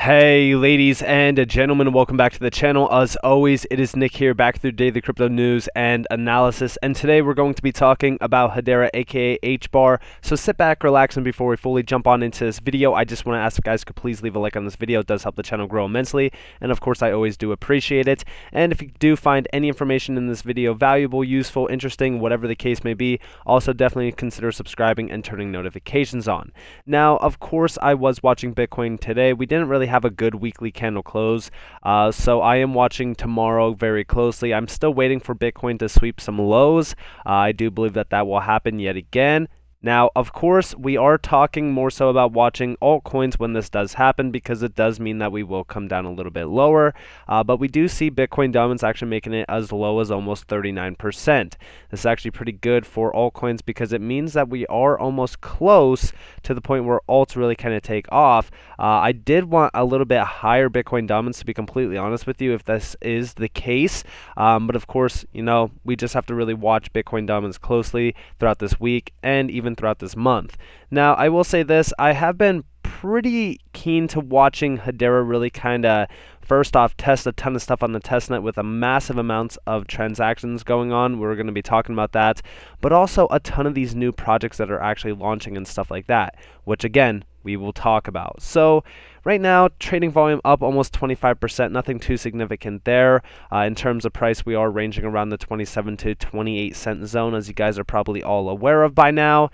Hey ladies and gentlemen, welcome back to the channel. As always, it is Nick here, back through daily crypto news and analysis, and today we're going to be talking about Hedera, aka HBAR. So sit back, relax, and before we fully jump on into this video, I just want to ask you guys to please leave a like on this video. It does help the channel grow immensely, and of course I always do appreciate it. And if you do find any information in this video valuable, useful, interesting, whatever the case may be, also definitely consider subscribing and turning notifications on. Now, of course, I was watching Bitcoin today. We didn't really have a good weekly candle close, so I am watching tomorrow very closely. I'm still waiting for Bitcoin to sweep some lows. I do believe that that will happen yet again. Now, of course, we are talking more so about watching altcoins when this does happen, because it does mean that we will come down a little bit lower, but we do see Bitcoin dominance actually making it as low as almost 39%. This is actually pretty good for altcoins because it means that we are almost close to the point where alts really kind of take off. I did want a little bit higher Bitcoin dominance, to be completely honest with you, if this is the case, but of course, you know, we just have to really watch Bitcoin dominance closely throughout this week and even throughout this month. Now, I will say this, I have been pretty keen to watching Hedera really kind of first off test a ton of stuff on the testnet with a massive amounts of transactions going on. We're going to be talking about that, but also a ton of these new projects that are actually launching and stuff like that, which again we will talk about. So right now, trading volume up almost 25%, nothing too significant there. In terms of price, we are ranging around the 27 to 28 cent zone, as you guys are probably all aware of by now.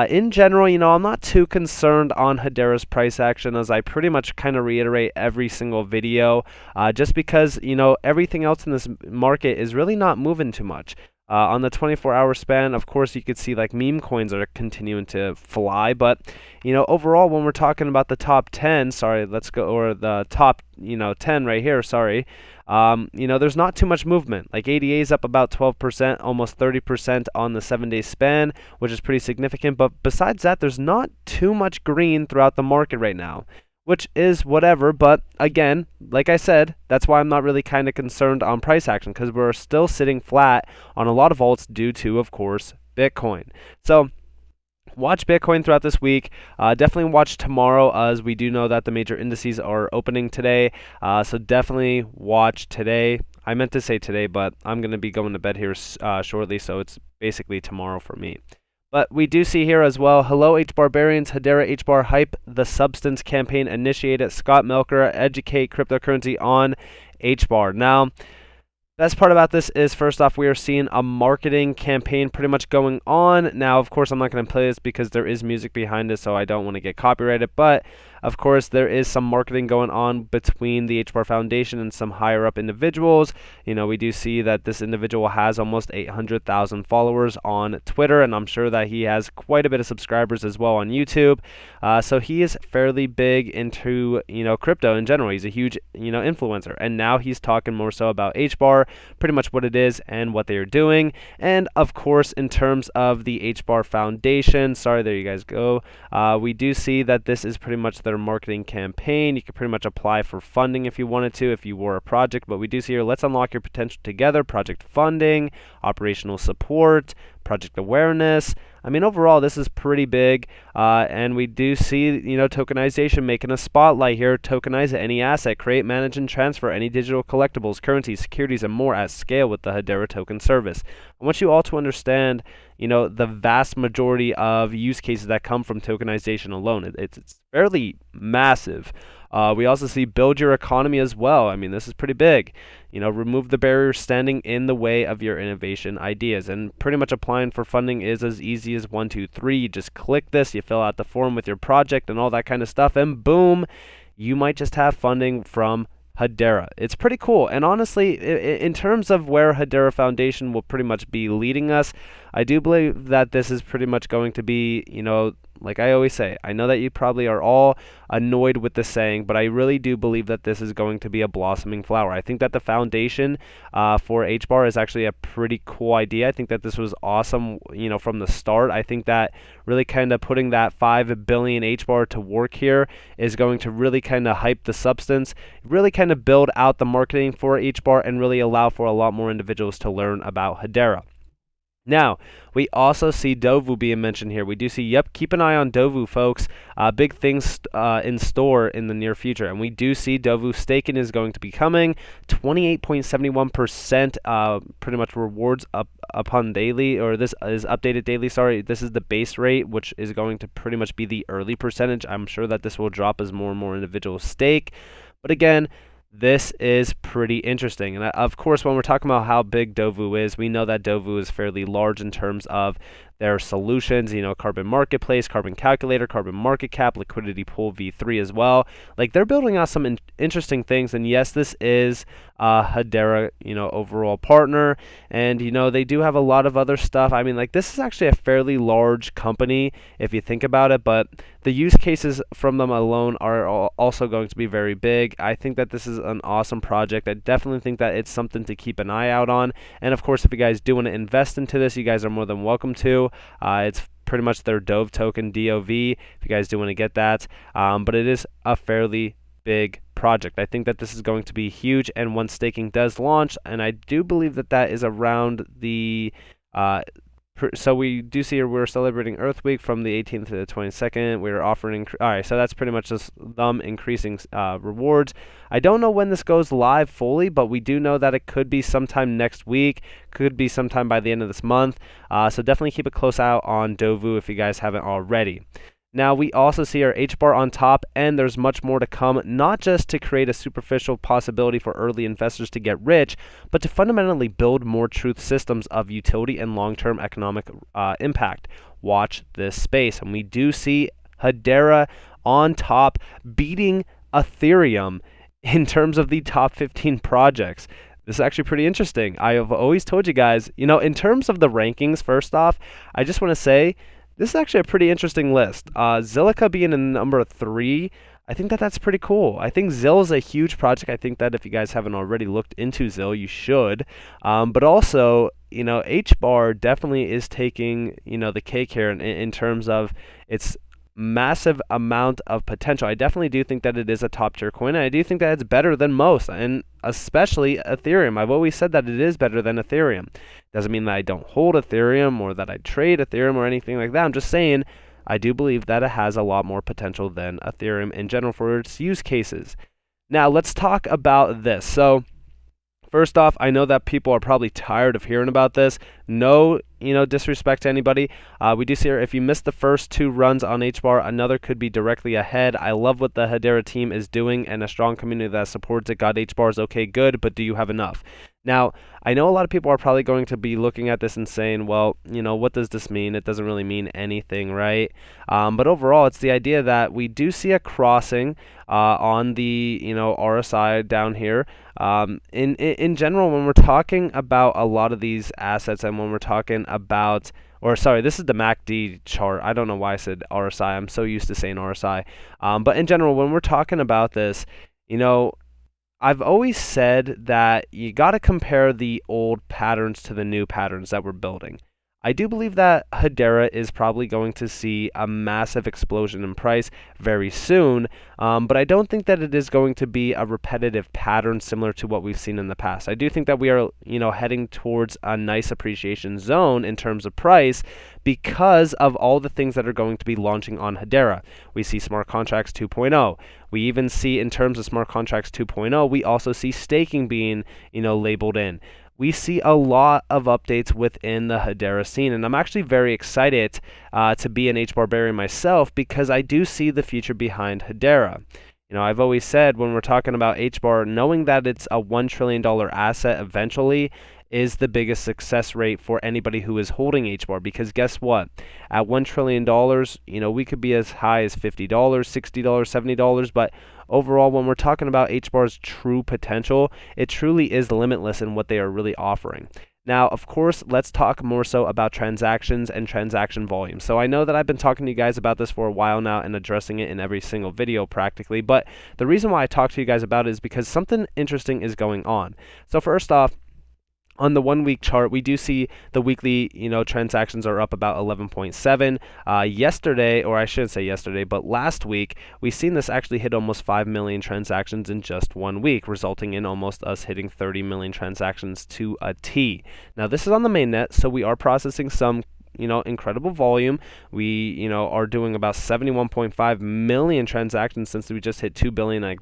In general, you know, I'm not too concerned on Hedera's price action, as I pretty much kind of reiterate every single video, just because, you know, everything else in this market is really not moving too much. On the 24-hour span, of course, you could see like meme coins are continuing to fly, but you know, overall, when we're talking about the top 10, sorry, let's go, or the top, you know, 10 right here, sorry, you know, there's not too much movement. Like ADA is up about 12%, almost 30% on the 7-day span, which is pretty significant. But besides that, there's not too much green throughout the market right now, which is whatever. But again, like I said, that's why I'm not really kind of concerned on price action, because we're still sitting flat on a lot of alts due to, of course, Bitcoin. So watch Bitcoin throughout this week. Definitely watch tomorrow, as we do know that the major indices are opening today. So definitely watch today. I meant to say today, but I'm going to be going to bed here shortly, so it's basically tomorrow for me. But we do see here as well, hello HBarbarians, Hedera HBAR hype, the substance campaign initiated, Scott Melker, educate cryptocurrency on HBAR. Now, best part about this is, first off, we are seeing a marketing campaign pretty much going on. Now, of course, I'm not going to play this because there is music behind it, so I don't want to get copyrighted, but of course, there is some marketing going on between the HBAR Foundation and some higher up individuals. You know, we do see that this individual has almost 800,000 followers on Twitter, and I'm sure that he has quite a bit of subscribers as well on YouTube. So he is fairly big into, you know, crypto in general. He's a huge, you know, influencer, and now he's talking more so about HBAR, pretty much what it is and what they are doing. And of course, in terms of the HBAR Foundation, sorry, there you guys go. We do see that this is pretty much their marketing campaign. You could pretty much apply for funding if you wanted to, if you were a project, but we do see here, let's unlock your potential together, project funding, operational support, project awareness. I mean, overall, this is pretty big, and we do see, you know, tokenization making a spotlight here. Tokenize any asset, create, manage, and transfer any digital collectibles, currencies, securities, and more at scale with the Hedera token service. I want you all to understand, you know, the vast majority of use cases that come from tokenization alone. It's fairly massive. We also see build your economy as well. I mean, this is pretty big. You know, remove the barriers standing in the way of your innovation ideas. And pretty much applying for funding is as easy as 1, 2, 3. You just click this, you fill out the form with your project and all that kind of stuff, and boom, you might just have funding from Hedera. It's pretty cool. And honestly, in terms of where Hedera Foundation will pretty much be leading us, I do believe that this is pretty much going to be, you know, like I always say, I know that you probably are all annoyed with the saying, but I really do believe that this is going to be a blossoming flower. I think that the foundation for HBAR is actually a pretty cool idea. I think that this was awesome, you know, from the start. I think that really kind of putting that 5 billion HBAR to work here is going to really kind of hype the substance, really kind of build out the marketing for HBAR, and really allow for a lot more individuals to learn about Hedera. Now, we also see Dovu being mentioned here. We do see, yep, keep an eye on Dovu, folks. Big things in store in the near future. And we do see Dovu staking is going to be coming. 28.71% pretty much rewards upon daily, or this is updated daily, sorry. This is the base rate, which is going to pretty much be the early percentage. I'm sure that this will drop as more and more individuals stake. But again, this is pretty interesting. And of course, when we're talking about how big Dovu is, we know that Dovu is fairly large in terms of their solutions, carbon marketplace, carbon calculator, carbon market cap, liquidity pool v3 as well. Like, they're building out some interesting things. And yes, this is Hedera, overall partner. And, they do have a lot of other stuff. I mean, like, this is actually a fairly large company if you think about it, but the use cases from them alone are also going to be very big. I think that this is an awesome project. I definitely think that it's something to keep an eye out on. And of course, if you guys do want to invest into this, you guys are more than welcome to. It's pretty much their Dove token, DOV, if you guys do want to get that. But it is a fairly big project. I think that this is going to be huge, and once staking does launch, and I do believe that that is around the so we do see here we're celebrating Earth Week from the 18th to the 22nd. We're offering, all right, so that's pretty much just them increasing rewards. I don't know when this goes live fully, but we do know that it could be sometime next week, could be sometime by the end of this month. So definitely keep a close eye on Dovu if you guys haven't already. Now, we also see our HBAR on top, and there's much more to come, not just to create a superficial possibility for early investors to get rich, but to fundamentally build more truth systems of utility and long-term economic impact. Watch this space. And we do see Hedera on top, beating Ethereum in terms of the top 15 projects. This is actually pretty interesting. I have always told you guys, in terms of the rankings, first off, I just want to say, this is actually a pretty interesting list. Zilliqa being in number 3, I think that that's pretty cool. I think ZIL is a huge project. I think that if you guys haven't already looked into ZIL, you should. But also, HBAR definitely is taking, the cake here in terms of its massive amount of potential. I definitely do think that it is a top tier coin, and I do think that it's better than most, and especially Ethereum. I've always said that it is better than Ethereum. Doesn't mean that I don't hold Ethereum or that I trade Ethereum or anything like that. I'm just saying I do believe that it has a lot more potential than Ethereum in general for its use cases. Now let's talk about this. So first off, I know that people are probably tired of hearing about this. No, disrespect to anybody. We do see here, if you missed the first 2 runs on HBAR, another could be directly ahead. I love what the Hedera team is doing, and a strong community that supports it. God, HBAR is okay, good, but do you have enough? Now, I know a lot of people are probably going to be looking at this and saying, well, what does this mean? It doesn't really mean anything, right? But overall, it's the idea that we do see a crossing on the, RSI down here. In general, when we're talking about a lot of these assets, and when we're talking about, or sorry, this is the MACD chart. I don't know why I said RSI. I'm so used to saying RSI. But in general, when we're talking about this, I've always said that you got to compare the old patterns to the new patterns that we're building. I do believe that Hedera is probably going to see a massive explosion in price very soon, but I don't think that it is going to be a repetitive pattern similar to what we've seen in the past. I do think that we are, heading towards a nice appreciation zone in terms of price because of all the things that are going to be launching on Hedera. We see smart contracts 2.0. We even see, in terms of smart contracts 2.0, we also see staking being, labeled in. We see a lot of updates within the Hedera scene, and I'm actually very excited to be an HBAR bearer myself because I do see the future behind Hedera. I've always said when we're talking about HBAR, knowing that it's a $1 trillion asset eventually is the biggest success rate for anybody who is holding HBAR, because guess what? At $1 trillion, we could be as high as $50, $60, $70, but overall, when we're talking about HBAR's true potential, it truly is limitless in what they are really offering. Now, of course, let's talk more so about transactions and transaction volume. So I know that I've been talking to you guys about this for a while now and addressing it in every single video practically, but the reason why I talk to you guys about it is because something interesting is going on. So first off, On the 1 week chart, we do see the weekly, transactions are up about 11.7. Yesterday, or I shouldn't say yesterday, but last week, we've seen this actually hit almost 5 million transactions in just 1 week, resulting in almost us hitting 30 million transactions to a T. Now, this is on the mainnet, so we are processing some incredible volume. We, are doing about 71.5 million transactions since we just hit 2 billion I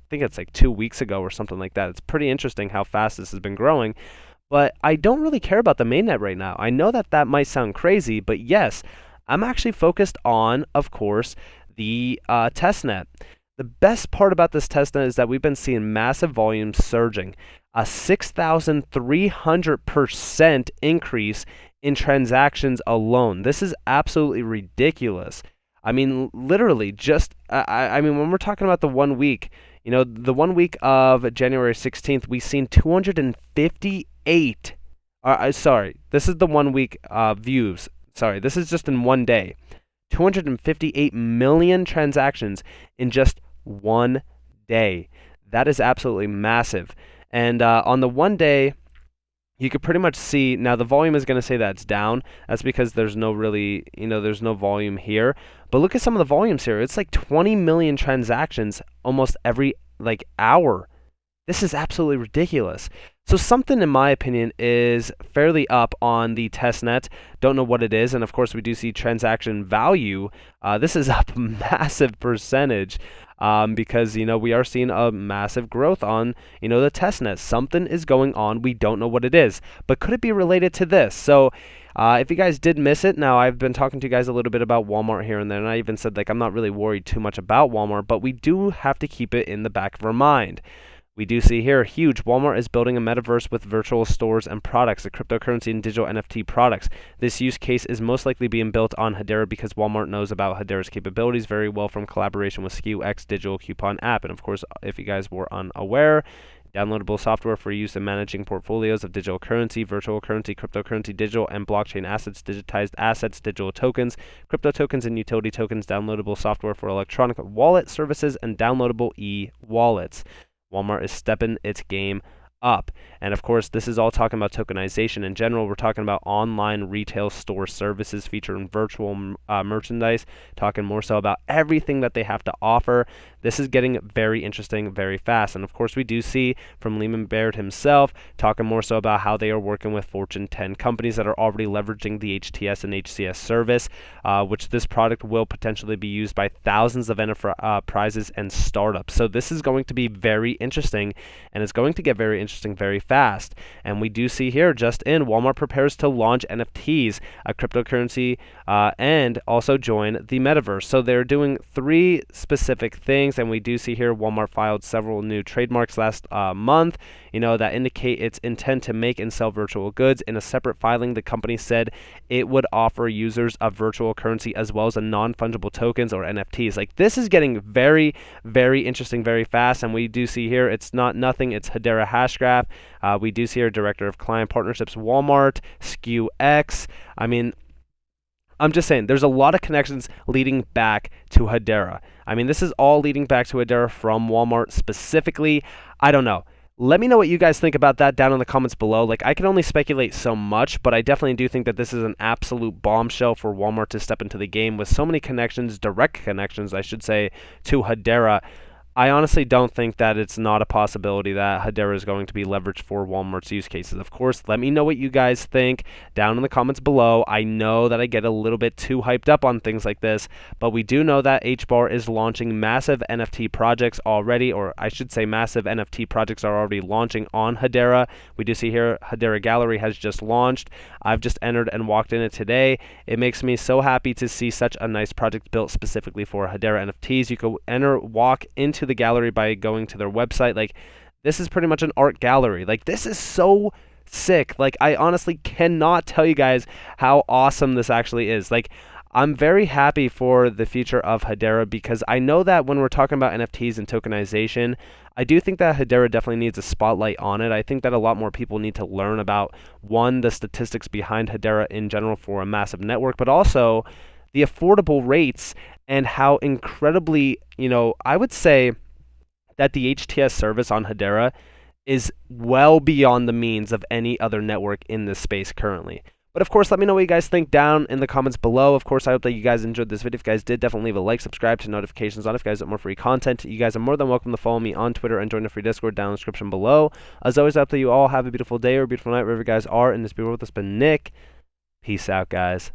think it's like 2 weeks ago or something like that. It's pretty interesting how fast this has been growing. But I don't really care about the mainnet right now. I know that that might sound crazy, but yes, I'm actually focused on, of course, the testnet. The best part about this testnet is that we've been seeing massive volumes surging, a 6,300% increase in transactions alone. This is absolutely ridiculous. I mean, literally, just I mean, when we're talking about the 1 week, the 1 week of January 16th, we've seen 258. Sorry, this is the 1 week views. Sorry, this is just in one day. 258 million transactions in just one day. That is absolutely massive. And on the 1 day, you could pretty much see, now the volume is going to say that it's down. That's because there's no volume here. But look at some of the volumes here. It's like 20 million transactions almost every hour. This is absolutely ridiculous. So something, in my opinion, is fairly up on the testnet. Don't know what it is. And of course, we do see transaction value. This is up a massive percentage. Because we are seeing a massive growth on the testnet. Something is going on. We don't know what it is, but could it be related to this? So if you guys did miss it, now I've been talking to you guys a little bit about Walmart here and there, and I even said I'm not really worried too much about Walmart, but we do have to keep it in the back of our mind. We do see here, huge, Walmart is building a metaverse with virtual stores and products, a cryptocurrency and digital NFT products. This use case is most likely being built on Hedera because Walmart knows about Hedera's capabilities very well from collaboration with SKUX digital coupon app. And of course, if you guys were unaware, downloadable software for use in managing portfolios of digital currency, virtual currency, cryptocurrency, digital and blockchain assets, digitized assets, digital tokens, crypto tokens, and utility tokens, downloadable software for electronic wallet services, and downloadable e-wallets. Walmart is stepping its game up. And of course, this is all talking about tokenization in general. We're talking about online retail store services featuring virtual merchandise, talking more so about everything that they have to offer. This is getting very interesting very fast. And of course, we do see from Lehman Baird himself talking more so about how they are working with Fortune 10 companies that are already leveraging the HTS and HCS service, which this product will potentially be used by thousands of enterprises and startups. So this is going to be very interesting, and it's going to get very interesting very fast. And we do see here, just in, Walmart prepares to launch NFTs, a cryptocurrency, and also join the metaverse. So they're doing 3 specific things, and we do see here Walmart filed several new trademarks last month, that indicate its intent to make and sell virtual goods. In a separate filing, the company said it would offer users a virtual currency as well as a non-fungible tokens or NFTs. This is getting very, very interesting very fast, and we do see here it's not nothing. It's Hedera Hashgraph. We do see here Director of Client Partnerships, Walmart, SKUX. I mean, I'm just saying, there's a lot of connections leading back to Hedera. I mean, this is all leading back to Hedera from Walmart specifically. I don't know. Let me know what you guys think about that down in the comments below. I can only speculate so much, but I definitely do think that this is an absolute bombshell for Walmart to step into the game with so many connections, direct connections, I should say, to Hedera. I honestly don't think that it's not a possibility that Hedera is going to be leveraged for Walmart's use cases. Of course, let me know what you guys think down in the comments below. I know that I get a little bit too hyped up on things like this, but we do know that HBAR is launching massive NFT projects already, or I should say massive NFT projects are already launching on Hedera. We do see here Hedera Gallery has just launched. I've just entered and walked in it today. It makes me so happy to see such a nice project built specifically for Hedera NFTs. You can walk into the gallery by going to their website. This is pretty much an art gallery. This is so sick. I honestly cannot tell you guys how awesome this actually is. I'm very happy for the future of Hedera because I know that when we're talking about NFTs and tokenization, I do think that Hedera definitely needs a spotlight on it. I think that a lot more people need to learn about, one, the statistics behind Hedera in general for a massive network, but also the affordable rates and how incredibly, I would say that the HTS service on Hedera is well beyond the means of any other network in this space currently. But of course, let me know what you guys think down in the comments below. Of course, I hope that you guys enjoyed this video. If you guys did, definitely leave a like, subscribe to notifications on if you guys want more free content. You guys are more than welcome to follow me on Twitter and join the free Discord down in the description below. As always, I hope that you all have a beautiful day or a beautiful night wherever you guys are in this beautiful world. This has been Nick. Peace out, guys.